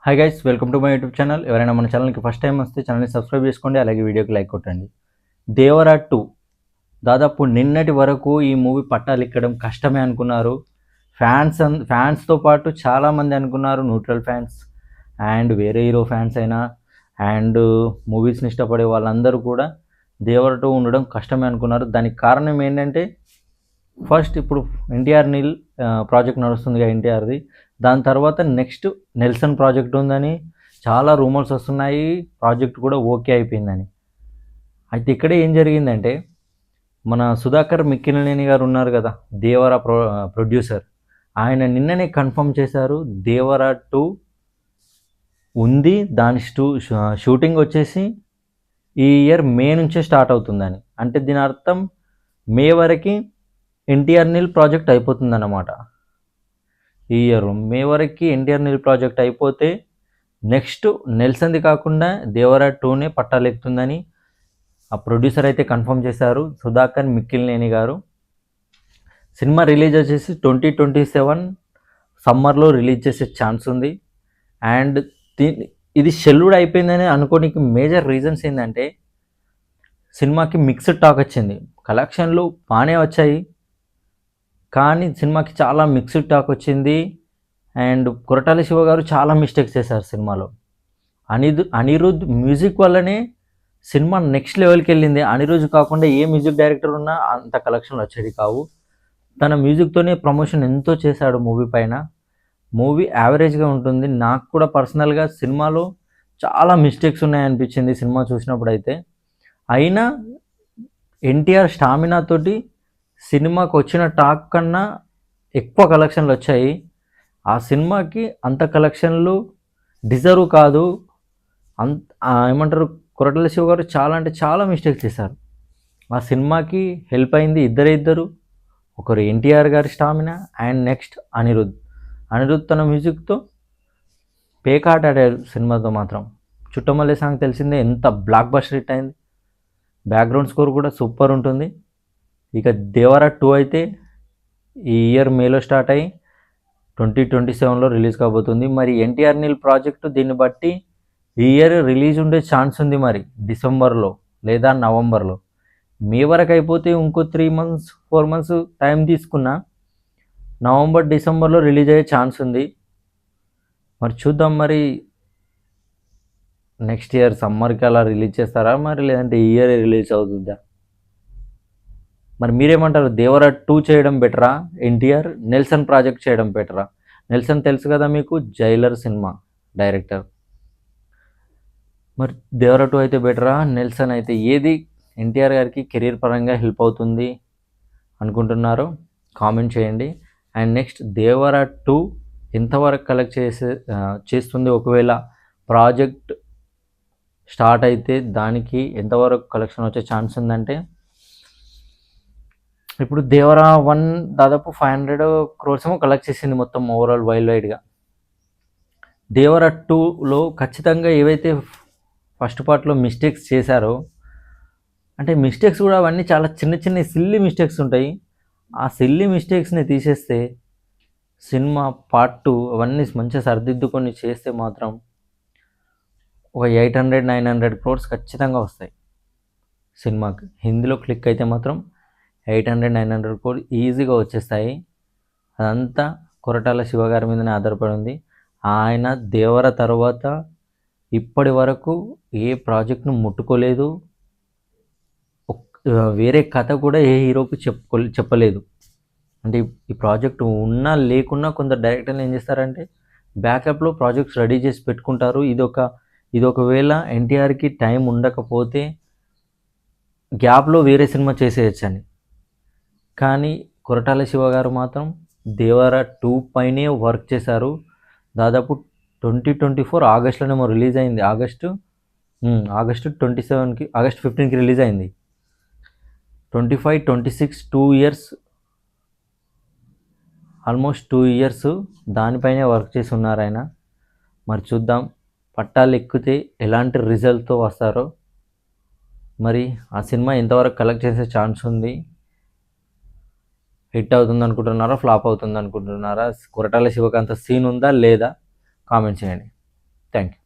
Hi guys, welcome to my YouTube channel. ఎవరైనా మన ఛానల్కి ఫస్ట్ టైం వస్తే ఛానల్ని సబ్స్క్రైబ్ చేసుకోండి, అలాగే వీడియోకి లైక్ కొట్టండి. దేవరా 2 దాదాపు నిన్నటి వరకు ఈ మూవీ పట్టాలెక్కడం కష్టమే అనుకున్నారు. ఫ్యాన్స్తో పాటు చాలామంది అనుకున్నారు, న్యూట్రల్ ఫ్యాన్స్ అండ్ వేరే హీరో ఫ్యాన్స్ అయినా అండ్ మూవీస్ని ఇష్టపడే వాళ్ళందరూ కూడా దేవరా 2 ఉండడం కష్టమే అనుకున్నారు. దానికి కారణం ఏంటంటే ఫస్ట్ ఇప్పుడు ఎన్టీఆర్ నీల్ ప్రాజెక్ట్ నడుస్తుందిగా ఎన్టీఆర్ది. దాని తర్వాత నెక్స్ట్ నెల్సన్ ప్రాజెక్ట్ ఉందని చాలా రూమర్స్ వస్తున్నాయి. ప్రాజెక్ట్ కూడా ఓకే అయిపోయిందని. అయితే ఇక్కడే ఏం జరిగిందంటే, మన సుధాకర్ మిక్కిలినేని గారు ఉన్నారు కదా, దేవరా ప్రొడ్యూసర్, ఆయన నిన్ననే కన్ఫర్మ్ చేశారు దేవరా 2 ఉంది. దాని షూటింగ్ వచ్చేసి ఈ ఇయర్ మే నుంచే స్టార్ట్ అవుతుందని. అంటే దీని అర్థం మే వరకు ఎన్టీఆర్ నీల్ ప్రాజెక్ట్ అయిపోతుందన్నమాట. ఈ ఇయర్ మే వరకు ఎన్టీఆర్ నీల్ ప్రాజెక్ట్ అయిపోతే నెక్స్ట్ నెల్సన్ది కాకుండా దేవరా 2నే పట్టాలెక్కుతుందని ఆ ప్రొడ్యూసర్ అయితే కన్ఫర్మ్ చేశారు, సుధాకర్ మిక్కిలినేని గారు. సినిమా రిలీజ్ వచ్చేసి 2027 సమ్మర్లో రిలీజ్ చేసే ఛాన్స్ ఉంది. అండ్ ఇది షెల్యూడ్ అయిపోయిందని అనుకోనికి మేజర్ రీజన్స్ ఏంటంటే, సినిమాకి మిక్స్డ్ టాక్ వచ్చింది. కలెక్షన్లు బాగానే వచ్చాయి, కానీ సినిమాకి చాలా మిక్స్డ్ టాక్ వచ్చింది. అండ్ కొరటాల శివ గారు చాలా మిస్టేక్స్ చేశారు సినిమాలో. అనిరుద్ మ్యూజిక్ వల్లనే సినిమా నెక్స్ట్ లెవెల్కి వెళ్ళింది. అనిరుద్ కాకుండా ఏ మ్యూజిక్ డైరెక్టర్ ఉన్నా అంత కలెక్షన్లు వచ్చేది కావు. తన మ్యూజిక్తోనే ప్రమోషన్ ఎంతో చేశాడు మూవీ పైన. మూవీ యావరేజ్గా ఉంటుంది. నాకు కూడా పర్సనల్గా సినిమాలో చాలా మిస్టేక్స్ ఉన్నాయనిపించింది సినిమా చూసినప్పుడు అయితే. అయినా ఎన్టీఆర్ స్టామినా తోటి సినిమాకి వచ్చిన టాక్ కన్నా ఎక్కువ కలెక్షన్లు వచ్చాయి. ఆ సినిమాకి అంత కలెక్షన్లు డిజర్వ్ కాదు. ఏమంటారు, కొరటాల శివ గారు చాలా అంటే చాలా మిస్టేక్స్ చేశారు. ఆ సినిమాకి హెల్ప్ అయింది ఇద్దరు, ఒకరు ఎన్టీఆర్ గారి స్టామినా అండ్ నెక్స్ట్ అనిరుద్ తన మ్యూజిక్తో పేకాట ఆడారు సినిమాతో మాత్రం. చుట్టమల్లె సాంగ్ తెలిసిందే, ఎంత బ్లాక్ బస్టర్ హిట్ అయింది. బ్యాక్గ్రౌండ్ స్కోర్ కూడా సూపర్ ఉంటుంది. ఇక దేవరా 2 అయితే ఈ ఇయర్ మేలో స్టార్ట్ అయ్యి 2027లో రిలీజ్ కాబోతుంది. మరి ఎన్టీఆర్ నీల్ ప్రాజెక్టు దీన్ని బట్టి ఈ ఇయర్ రిలీజ్ ఉండే ఛాన్స్ ఉంది. మరి డిసెంబర్లో లేదా నవంబర్లో. మే వరకు అయిపోతే ఇంకో 3-4 మంత్స్ టైం తీసుకున్నా నవంబర్ డిసెంబర్లో రిలీజ్ అయ్యే ఛాన్స్ ఉంది. మరి చూద్దాం, మరి నెక్స్ట్ ఇయర్ సమ్మర్కి అలా రిలీజ్ చేస్తారా, మరి లేదంటే ఈ ఇయర్ రిలీజ్ అవుతుందా? మరి మీరేమంటారు? దేవరా 2 చేయడం బెటరా, ఎన్టీఆర్ నెల్సన్ ప్రాజెక్ట్ చేయడం బెటరా? నెల్సన్ తెలుసు కదా మీకు, జైలర్ సినిమా డైరెక్టర్. మరి దేవరా 2 అయితే బెటరా, నెల్సన్ అయితే ఏది ఎన్టీఆర్ గారికి కెరీర్ పరంగా హెల్ప్ అవుతుంది అనుకుంటున్నారో కామెంట్ చేయండి. అండ్ నెక్స్ట్ దేవరా 2 ఎంతవరకు కలెక్ట్ చేస్తుంది, ఒకవేళ ప్రాజెక్ట్ స్టార్ట్ అయితే దానికి ఎంతవరకు కలెక్షన్ వచ్చే ఛాన్స్ ఉందంటే, ఇప్పుడు దేవరా 1 దాదాపు 500 crores ఏమో కలెక్ట్ చేసింది మొత్తం ఓవరాల్ వరల్డ్ వైడ్గా. దేవరా 2లో ఖచ్చితంగా ఏవైతే ఫస్ట్ పార్ట్లో మిస్టేక్స్ చేశారో, అంటే మిస్టేక్స్ కూడా అవన్నీ చాలా చిన్న సిల్లీ మిస్టేక్స్ ఉంటాయి. ఆ సిల్లీ మిస్టేక్స్ని తీసేస్తే సినిమా పార్ట్ 2 అవన్నీ మంచిగా సరిదిద్దుకొని చేస్తే మాత్రం ఒక 800-900 crores ఖచ్చితంగా వస్తాయి సినిమాకి. హిందీలో క్లిక్ అయితే మాత్రం 800-900 crores ఈజీగా వచ్చేస్తాయి. అదంతా కొరటాల శివ గారి మీదనే ఆధారపడి ఉంది. ఆయన దేవర తర్వాత ఇప్పటి వరకు ఏ ప్రాజెక్ట్ను ముట్టుకోలేదు. వేరే కథ కూడా ఏ హీరోకి చెప్పలేదు. అంటే ఈ ప్రాజెక్ట్ ఉన్నా లేకున్నా కొందరు డైరెక్టర్లు ఏం చేస్తారంటే బ్యాకప్లో ప్రాజెక్ట్స్ రెడీ చేసి పెట్టుకుంటారు. ఇది ఒకవేళ ఎన్టీఆర్కి టైం ఉండకపోతే గ్యాప్లో వేరే సినిమా చేసేయచ్చని. కానీ కొరటాల శివ గారు మాత్రం దేవరా 2 పైనే వర్క్ చేశారు. దాదాపు 2024 ఆగస్టులోనేమో రిలీజ్ అయింది. ఆగస్టు 27కి, ఆగస్ట్ 15కి రిలీజ్ అయింది. 25-26 2 years, ఆల్మోస్ట్ 2 years దానిపైనే వర్క్ చేసి ఉన్నారు ఆయన. మరి చూద్దాం పట్టాలు ఎక్కితే ఎలాంటి రిజల్ట్తో వస్తారో. మరి ఆ సినిమా ఎంతవరకు కలెక్ట్ చేసే ఛాన్స్ ఉంది, హిట్ అవుతుంది అనుకుంటున్నారా, ఫ్లాప్ అవుతుంది అనుకుంటున్నారా, కొరటాల శివకు అంత సీన్ ఉందా లేదా కామెంట్ చేయండి. Thank you.